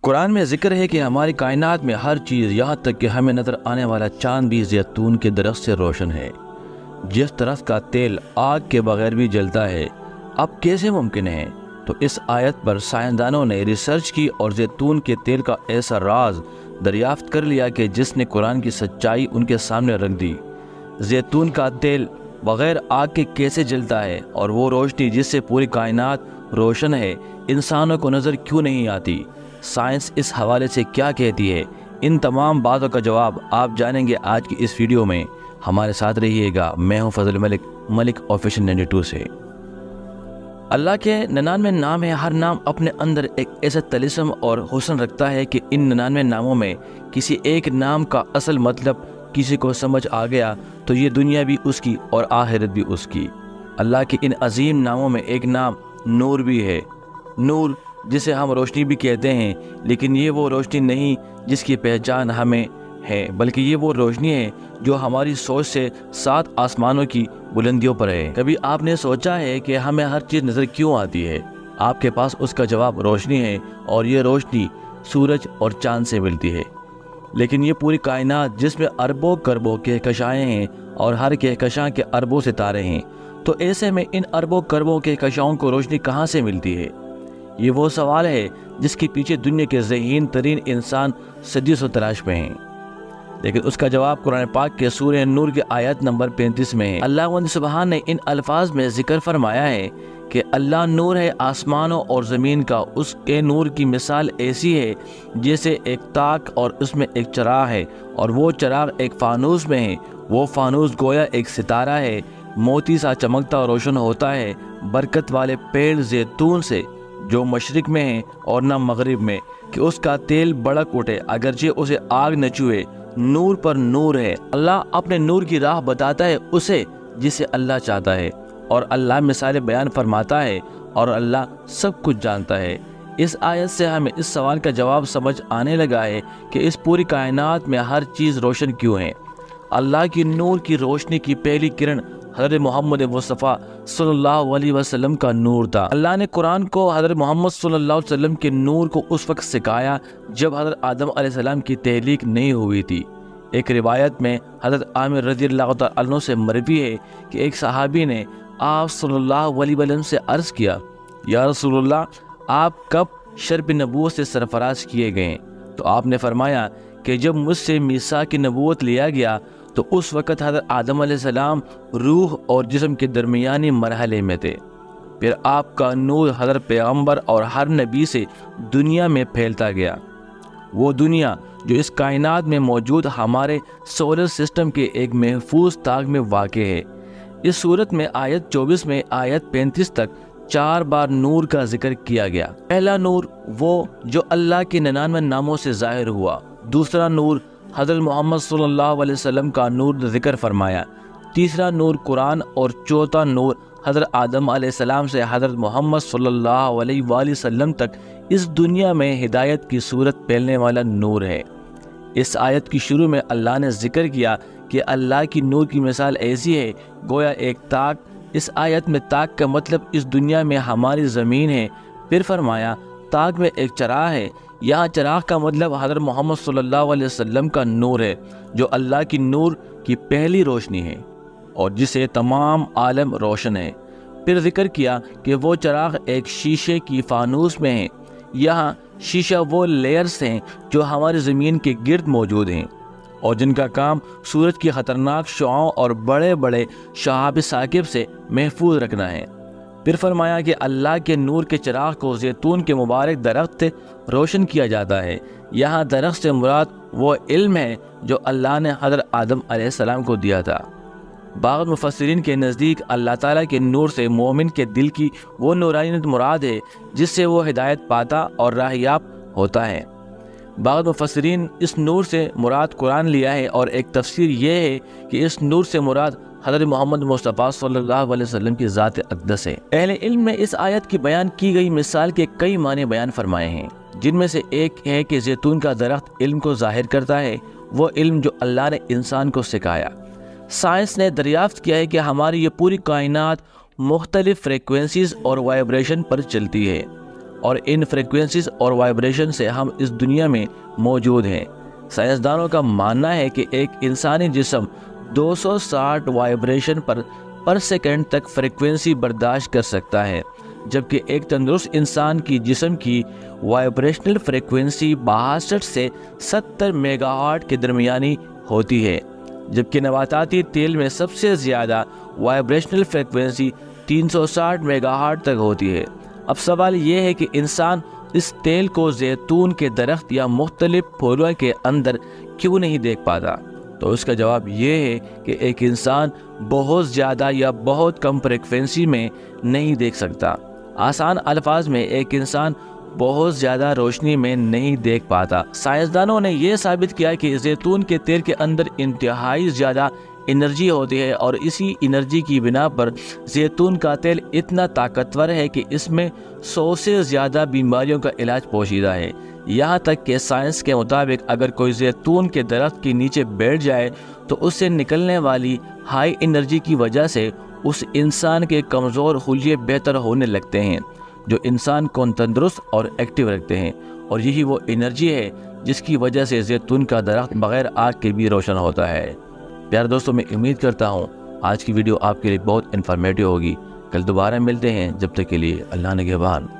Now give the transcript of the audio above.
قرآن میں ذکر ہے کہ ہماری کائنات میں ہر چیز، یہاں تک کہ ہمیں نظر آنے والا چاند بھی زیتون کے درخت سے روشن ہے۔ جس درخت کا تیل آگ کے بغیر بھی جلتا ہے، اب کیسے ممکن ہے؟ تو اس آیت پر سائنسدانوں نے ریسرچ کی اور زیتون کے تیل کا ایسا راز دریافت کر لیا کہ جس نے قرآن کی سچائی ان کے سامنے رکھ دی۔ زیتون کا تیل بغیر آگ کے کیسے جلتا ہے، اور وہ روشنی جس سے پوری کائنات روشن ہے انسانوں کو نظر کیوں نہیں آتی؟ سائنس اس حوالے سے کیا کہتی ہے؟ ان تمام باتوں کا جواب آپ جانیں گے آج کی اس ویڈیو میں۔ ہمارے ساتھ رہیے گا۔ میں ہوں فضل ملک آفیشل 92 سے۔ اللہ کے 99 نام ہیں، ہر نام اپنے اندر ایک ایسا طلسم اور حسن رکھتا ہے کہ ان 99 ناموں میں کسی ایک نام کا اصل مطلب کسی کو سمجھ آ گیا تو یہ دنیا بھی اس کی اور آخرت بھی اس کی۔ اللہ کے ان عظیم ناموں میں ایک نام نور بھی ہے۔ نور جسے ہم روشنی بھی کہتے ہیں، لیکن یہ وہ روشنی نہیں جس کی پہچان ہمیں ہے، بلکہ یہ وہ روشنی ہے جو ہماری سوچ سے 7 آسمانوں کی بلندیوں پر ہے۔ کبھی آپ نے سوچا ہے کہ ہمیں ہر چیز نظر کیوں آتی ہے؟ آپ کے پاس اس کا جواب روشنی ہے، اور یہ روشنی سورج اور چاند سے ملتی ہے۔ لیکن یہ پوری کائنات جس میں اربوں کربوں کہکشائیں ہیں اور ہر کہکشاں کے اربوں ستارے ہیں، تو ایسے میں ان اربوں کربوں کہکشاؤں کو روشنی کہاں سے ملتی ہے؟ یہ وہ سوال ہے جس کے پیچھے دنیا کے ذہین ترین انسان صدیوں سے تلاش میں ہیں، لیکن اس کا جواب قرآن پاک کے سورہ نور کی آیت نمبر 35 میں ہے۔ اللہ سبحان نے ان الفاظ میں ذکر فرمایا ہے کہ اللہ نور ہے آسمانوں اور زمین کا، اس کے نور کی مثال ایسی ہے جیسے ایک تاک اور اس میں ایک چراغ ہے، اور وہ چراغ ایک فانوس میں ہے، وہ فانوس گویا ایک ستارہ ہے، موتی سا چمکتا اور روشن ہوتا ہے، برکت والے پیڑ زیتون سے جو مشرق میں ہیں اور نہ مغرب میں، کہ اس کا تیل بڑک اٹھے اگرچہ اسے آگ نہ چھوئے، نور پر نور ہے۔ اللہ اپنے نور کی راہ بتاتا ہے اسے جسے اللہ چاہتا ہے، اور اللہ مثال بیان فرماتا ہے، اور اللہ سب کچھ جانتا ہے۔ اس آیت سے ہمیں اس سوال کا جواب سمجھ آنے لگا ہے کہ اس پوری کائنات میں ہر چیز روشن کیوں ہے۔ اللہ کی نور کی روشنی کی پہلی کرن حضرت محمد مصطفیٰ صلی اللہ علیہ وسلم کا نور تھا۔ اللہ نے قرآن کو حضرت محمد صلی اللہ علیہ وسلم کے نور کو اس وقت سکھایا جب حضرت آدم علیہ السلام کی تخلیق نہیں ہوئی تھی۔ ایک روایت میں حضرت عامر رضی اللہ تعالیٰ عنہ سے مروی ہے کہ ایک صحابی نے آپ صلی اللہ علیہ وسلم سے عرض کیا، یا رسول اللہ، آپ کب شرف نبوت سے سرفراز کیے گئے؟ تو آپ نے فرمایا کہ جب مجھ سے میثاق نبوت لیا گیا تو اس وقت حضرت آدم علیہ السلام روح اور جسم کے درمیانی مرحلے میں تھے۔ پھر آپ کا نور حضرت پیغمبر اور ہر نبی سے دنیا میں پھیلتا گیا، وہ دنیا جو اس کائنات میں موجود ہمارے سولر سسٹم کے ایک محفوظ طاق میں واقع ہے۔ اس صورت میں آیت 24 میں آیت 35 تک 4 بار نور کا ذکر کیا گیا۔ پہلا نور وہ جو اللہ کے 99 ناموں سے ظاہر ہوا، دوسرا نور حضرت محمد صلی اللہ علیہ وسلم کا نور ذکر فرمایا، تیسرا نور قرآن، اور چوتھا نور حضرت آدم علیہ السلام سے حضرت محمد صلی اللہ علیہ وآلہ وسلم تک اس دنیا میں ہدایت کی صورت پھیلنے والا نور ہے۔ اس آیت کی شروع میں اللہ نے ذکر کیا کہ اللہ کی نور کی مثال ایسی ہے گویا ایک تاک۔ اس آیت میں تاک کا مطلب اس دنیا میں ہماری زمین ہے۔ پھر فرمایا تاک میں ایک چراغ ہے، یہاں چراغ کا مطلب حضرت محمد صلی اللہ علیہ وسلم کا نور ہے، جو اللہ کی نور کی پہلی روشنی ہے اور جسے تمام عالم روشن ہے۔ پھر ذکر کیا کہ وہ چراغ ایک شیشے کی فانوس میں ہے، یہاں شیشہ وہ لیئرز ہیں جو ہماری زمین کے گرد موجود ہیں اور جن کا کام سورج کی خطرناک شعاعوں اور بڑے بڑے شہاب ثاقب سے محفوظ رکھنا ہے۔ پھر فرمایا کہ اللہ کے نور کے چراغ کو زیتون کے مبارک درخت سے روشن کیا جاتا ہے، یہاں درخت سے مراد وہ علم ہے جو اللہ نے حضرت آدم علیہ السلام کو دیا تھا۔ بعض مفسرین کے نزدیک اللہ تعالیٰ کے نور سے مومن کے دل کی وہ نورانیت مراد ہے جس سے وہ ہدایت پاتا اور راہیاب ہوتا ہے۔ بعض مفسرین اس نور سے مراد قرآن لیا ہے، اور ایک تفسیر یہ ہے کہ اس نور سے مراد حضرت محمد مصطفیٰ صلی اللہ علیہ وسلم کی ذات اقدس ہے۔ اہل علم نے اس آیت کی بیان کی گئی مثال کے کئی معنی بیان فرمائے ہیں، جن میں سے ایک ہے کہ زیتون کا درخت علم کو ظاہر کرتا ہے، وہ علم جو اللہ نے انسان کو سکھایا۔ سائنس نے دریافت کیا ہے کہ ہماری یہ پوری کائنات مختلف فریکوینسیز اور وائبریشن پر چلتی ہے۔ اور ان فریکوینسیز اور وائبریشن سے ہم اس دنیا میں موجود ہیں۔ سائنسدانوں کا ماننا ہے کہ ایک انسانی جسم 260 وائبریشن پر سیکنڈ تک فریکوینسی برداشت کر سکتا ہے، جبکہ ایک تندرست انسان کی جسم کی وائبریشنل فریکوینسی 62 سے 70 میگا ہرٹز کے درمیانی ہوتی ہے، جبکہ نباتاتی تیل میں سب سے زیادہ وائبریشنل فریکوینسی 360 میگا ہرٹز تک ہوتی ہے۔ اب سوال یہ ہے کہ انسان اس تیل کو زیتون کے درخت یا مختلف پھولوں کے اندر کیوں نہیں دیکھ پاتا؟ تو اس کا جواب یہ ہے کہ ایک انسان بہت زیادہ یا بہت کم فریکوینسی میں نہیں دیکھ سکتا۔ آسان الفاظ میں ایک انسان بہت زیادہ روشنی میں نہیں دیکھ پاتا۔ سائنسدانوں نے یہ ثابت کیا کہ زیتون کے تیل کے اندر انتہائی زیادہ انرجی ہوتی ہے، اور اسی انرجی کی بنا پر زیتون کا تیل اتنا طاقتور ہے کہ اس میں 100 سے زیادہ بیماریوں کا علاج پوشیدہ ہے۔ یہاں تک کہ سائنس کے مطابق اگر کوئی زیتون کے درخت کے نیچے بیٹھ جائے تو اس سے نکلنے والی ہائی انرجی کی وجہ سے اس انسان کے کمزور خلیے بہتر ہونے لگتے ہیں، جو انسان کو تندرست اور ایکٹیو رکھتے ہیں، اور یہی وہ انرجی ہے جس کی وجہ سے زیتون کا درخت بغیر آگ کے بھی روشن ہوتا ہے۔ پیارے دوستوں، میں امید کرتا ہوں آج کی ویڈیو آپ کے لیے بہت انفارمیٹیو ہوگی۔ کل دوبارہ ملتے ہیں، جب تک کے لیے اللہ نگہبان۔